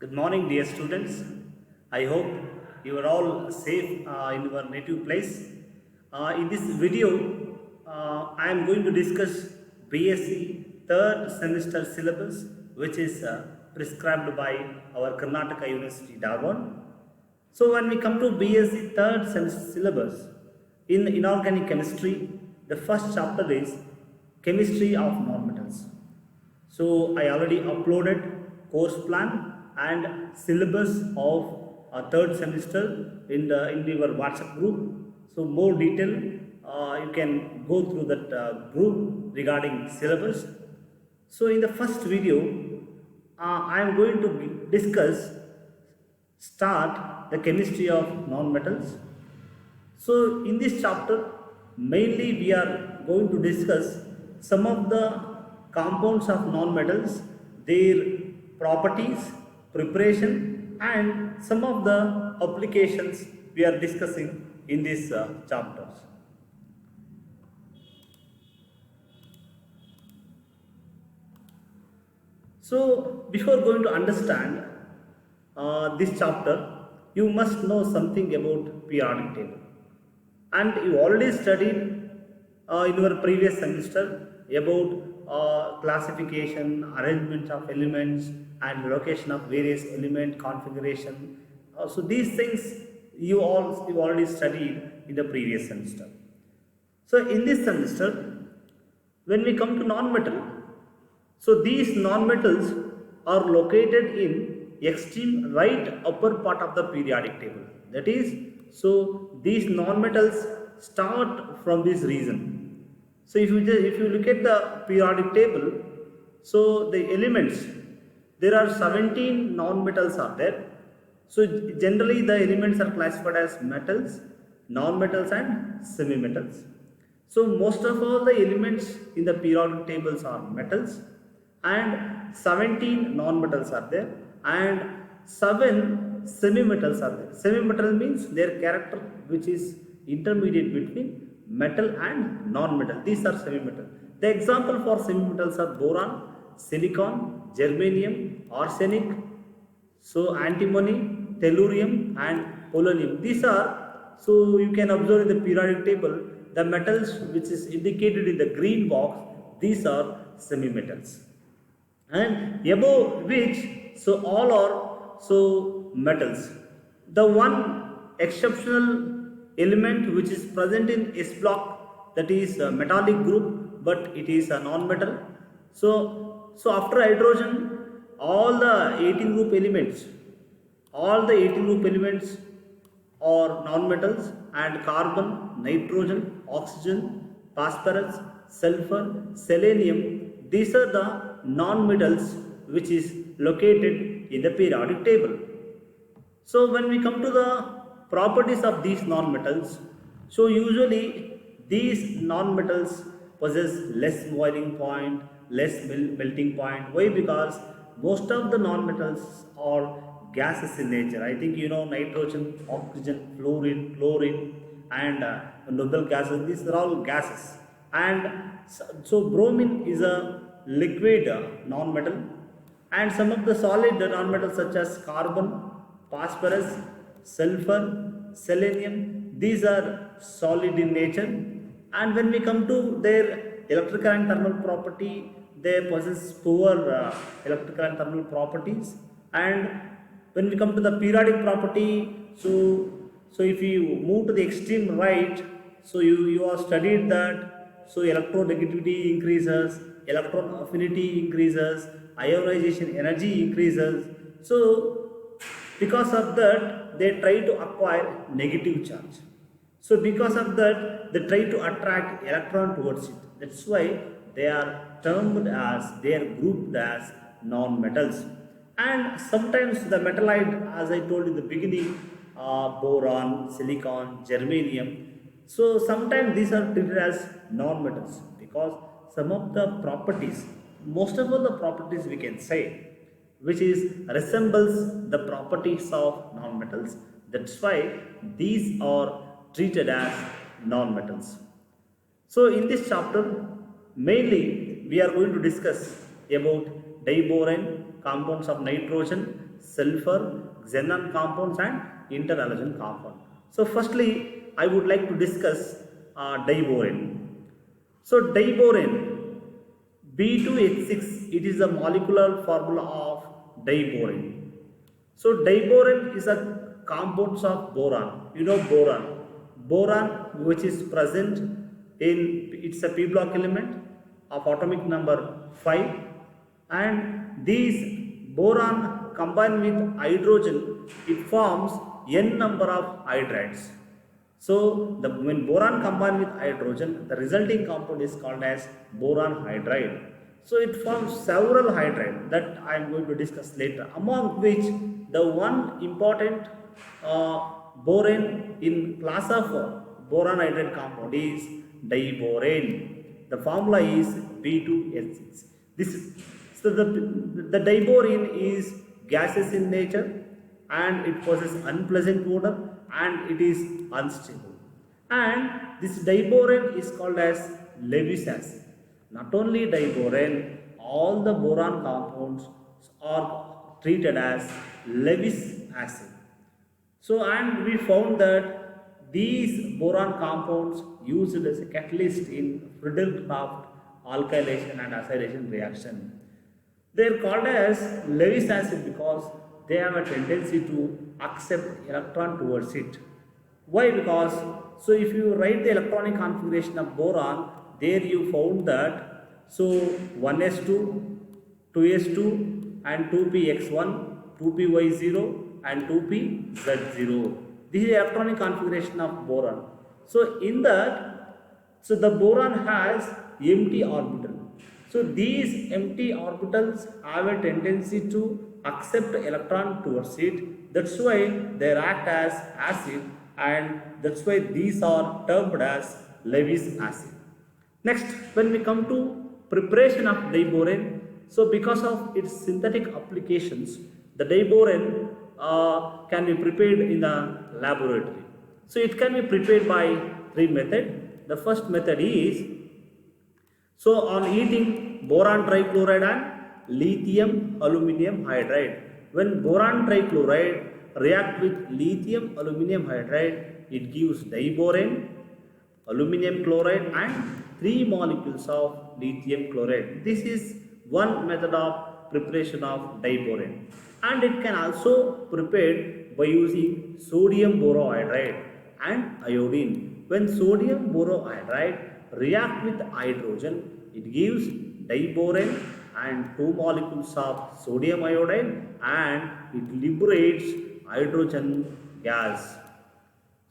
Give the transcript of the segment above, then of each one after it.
Good morning, dear students. I hope you are all safe in your native place. In this video, I am going to discuss BSc third semester syllabus, which is prescribed by our Karnataka University, Dharwad. So, when we come to BSc third semester syllabus, in inorganic chemistry, the first chapter is chemistry of nonmetals. So I already uploaded course plan and syllabus of third semester in your WhatsApp group. So more detail you can go through that group regarding syllabus. So in the first video, I am going to discuss start the chemistry of nonmetals. So, in this chapter, mainly we are going to discuss some of the compounds of nonmetals, their properties, preparation, and some of the applications we are discussing in these chapters. So, before going to understand this chapter, you must know something about periodic table. And you already studied in your previous semester about classification, arrangement of elements, and location of various element configuration. So these things you already studied in the previous semester. So in this semester, when we come to non-metal, so these nonmetals are located in extreme right upper part of the periodic table. That is, so these nonmetals start from this region. So if you look at the periodic table, so the elements, there are 17 nonmetals are there. So generally the elements are classified as metals, nonmetals and semi-metals. So most of all the elements in the periodic tables are metals and 17 non-metals are there and 7 semi-metals are there. Semi-metal means their character which is intermediate between metal and non-metal. These are semi-metal. The example for semi-metals are boron, silicon, germanium, arsenic, so antimony, tellurium and polonium. These are, so you can observe in the periodic table, the metals which is indicated in the green box, these are semi-metals. And above which, so all are so metals. The one exceptional element which is present in S block, that is a metallic group, but it is a non-metal. So after hydrogen, all the 18 group elements are non-metals, and carbon, nitrogen, oxygen, phosphorus, sulfur, selenium, these are the non-metals which is located in the periodic table. So when we come to the properties of these non-metals, so usually these non-metals possess less boiling point, less melting point. Why? Because most of the non-metals are gases in nature. I think you know nitrogen, oxygen, fluorine, chlorine, and noble gases. These are all gases. And so bromine is a liquid non-metal, and some of the solid non-metals such as carbon, phosphorus, sulfur, selenium, these are solid in nature. And when we come to their electrical and thermal property, they possess poor electrical and thermal properties. And when we come to the periodic property, so if you move to the extreme right, so you are studied that so electronegativity increases, electron affinity increases, ionization energy increases. So because of that, they try to acquire negative charge. So because of that, they try to attract electron towards it. That's why they are termed as, they are grouped as non-metals. And sometimes the metallite, as I told in the beginning, boron, silicon, germanium. So sometimes these are treated as non-metals because some of the properties, most of all the properties we can say, which is resembles the properties of non-metals. That's why these are treated as non-metals. So in this chapter, mainly we are going to discuss about diboron, compounds of nitrogen, sulfur, xenon compounds and interhalogen compound. So firstly, I would like to discuss diborane. So diborane B2H6, it is the molecular formula of diborane. So diborane is a compounds of boron. You know boron. Boron which is present in, it's a p block element of atomic number 5, and these boron combined with hydrogen, it forms n number of hydrides. So when boron combined with hydrogen, the resulting compound is called as boron hydride. So it forms several hydrides that I am going to discuss later, among which the one important boron in class of boron hydride compound is diborane. The formula is B2H6. The diborane is gaseous in nature and it possesses unpleasant odor and it is unstable. And this diborane is called as Lewis acid. Not only diborane, all the boron compounds are treated as Lewis acid. So, and we found that these boron compounds used as a catalyst in Friedel-Crafts alkylation and acylation reaction. They are called as Lewis acid because they have a tendency to accept electron towards it. Why? Because, so if you write the electronic configuration of boron, there you found that, so 1s2, 2s2 and 2px1, 2py0 and 2pz0. This is the electronic configuration of boron. So in that, so the boron has empty orbital. So these empty orbitals have a tendency to accept electron towards it. That's why they act as acid, and that's why these are termed as Lewis acid. Next, when we come to preparation of diborane, so because of its synthetic applications, the diborane can be prepared in the laboratory. So it can be prepared by three methods. The first method is, so on heating boron trichloride and lithium aluminum hydride. When boron trichloride react with lithium aluminum hydride, it gives diborane, aluminum chloride and 3 molecules of lithium chloride. This is one method of preparation of diborane, and it can also prepared by using sodium borohydride and iodine. When sodium borohydride react with hydrogen, it gives diborane and 2 molecules of sodium iodide, and it liberates hydrogen gas.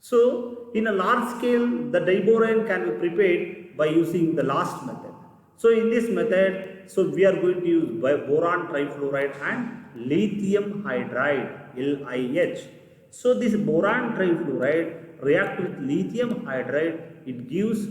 So in a large scale, the diborane can be prepared by using the last method. So in this method, so we are going to use boron trifluoride and lithium hydride, LiH. So this boron trifluoride react with lithium hydride, it gives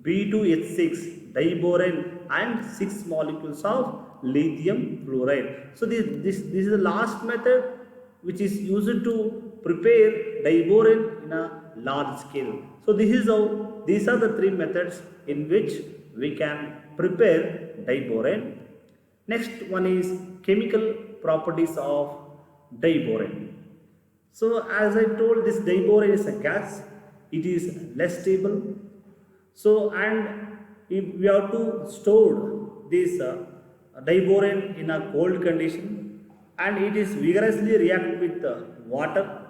B2H6 diborane and 6 molecules of lithium fluoride. So this is the last method which is used to prepare diborane in a large scale. So these are the 3 methods in which we can prepare diborane. Next one is chemical properties of diborane. So as I told, this diborane is a gas. It is less stable. So, and if we have to store this diborane in a cold condition, and it is vigorously react with water.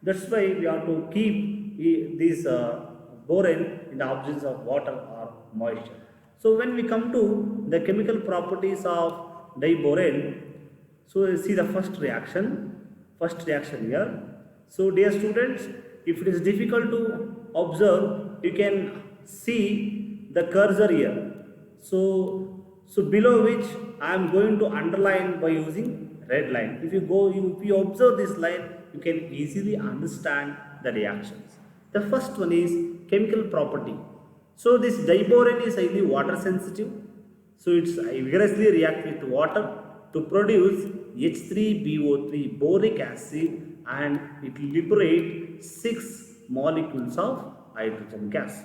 That's why we have to keep this borane in the absence of water or moisture. So when we come to the chemical properties of diborane, so see the first reaction here. So dear students, if it is difficult to observe, you can see the cursor here. So below which I am going to underline by using red line. If you observe this line, you can easily understand the reactions. The first one is chemical property. So this diborane is highly water sensitive. So it's vigorously react with water to produce H3BO3 boric acid, and it liberates 6 molecules of hydrogen gas.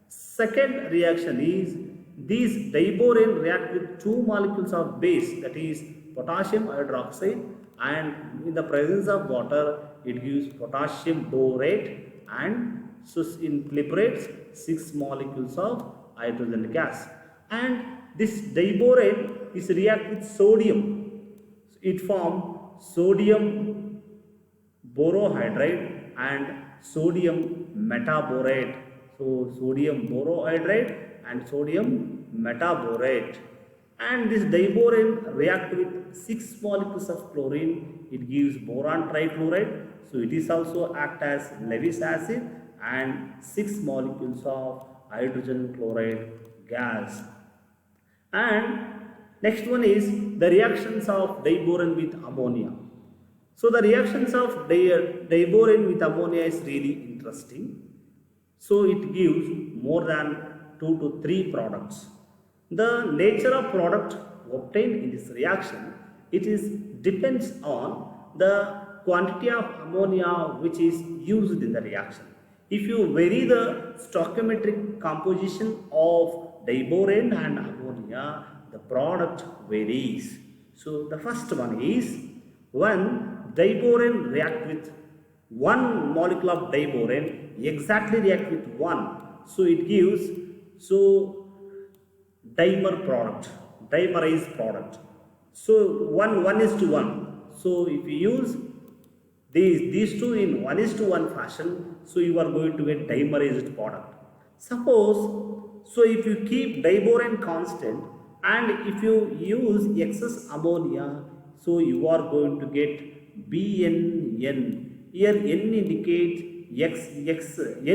Second reaction is these diborane react with 2 molecules of base, that is potassium hydroxide, and in the presence of water it gives potassium borate, and so in preparates 6 molecules of hydrogen gas. And this diborane is react with sodium. It form sodium borohydride and sodium metaborate. So sodium borohydride and sodium metaborate. And this diborane react with 6 molecules of chlorine. It gives boron trichloride. So it is also act as Lewis acid and 6 molecules of hydrogen chloride gas. And next one is the reactions of diborane with ammonia. So the reactions of diborane with ammonia is really interesting. So it gives more than 2 to 3 products. The nature of product obtained in this reaction, it is depends on the quantity of ammonia which is used in the reaction. If you vary the stoichiometric composition of diborane and ammonia, the product varies. So the first one is when diborane react with one molecule of diborane exactly react with one, so it gives dimer product, dimerized product. So one is to one. So if you use these two in 1:1 fashion, so you are going to get dimerized product. Suppose, so if you keep diborane constant and if you use excess ammonia, so you are going to get BNN. Here N indicates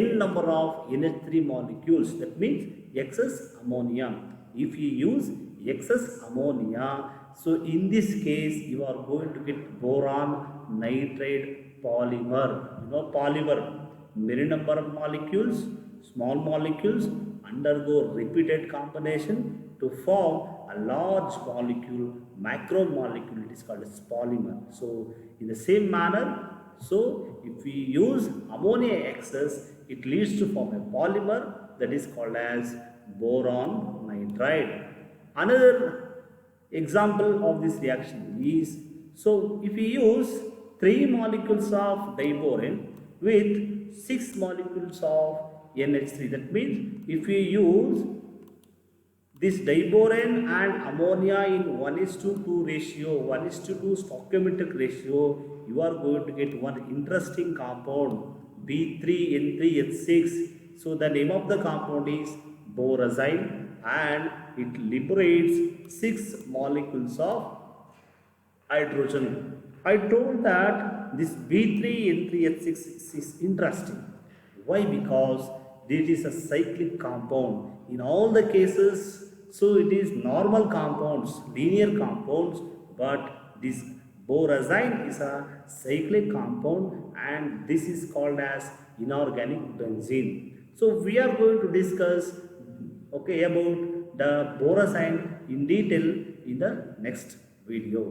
n number of NH3 molecules, that means excess ammonia. If you use excess ammonia, so in this case you are going to get boron nitride polymer. Polymer, many number of molecules, small molecules undergo repeated combination to form a large molecule, macromolecule. It is called as polymer. So in the same manner, so if we use ammonia excess, it leads to form a polymer that is called as boron nitride. Another example of this reaction is, so if we use 3 molecules of diborane with 6 molecules of NH3, that means if we use this diborane and ammonia in 1:2 ratio, 1:2 stoichiometric ratio, you are going to get one interesting compound, B3N3H6. So the name of the compound is borazine, and it liberates 6 molecules of hydrogen. I told that this B3N3H6 is interesting. Why? Because this is a cyclic compound. In all the cases, so it is normal compounds, linear compounds, but this borazine is a cyclic compound, and this is called as inorganic benzene. So we are going to discuss about the borazine in detail in the next video.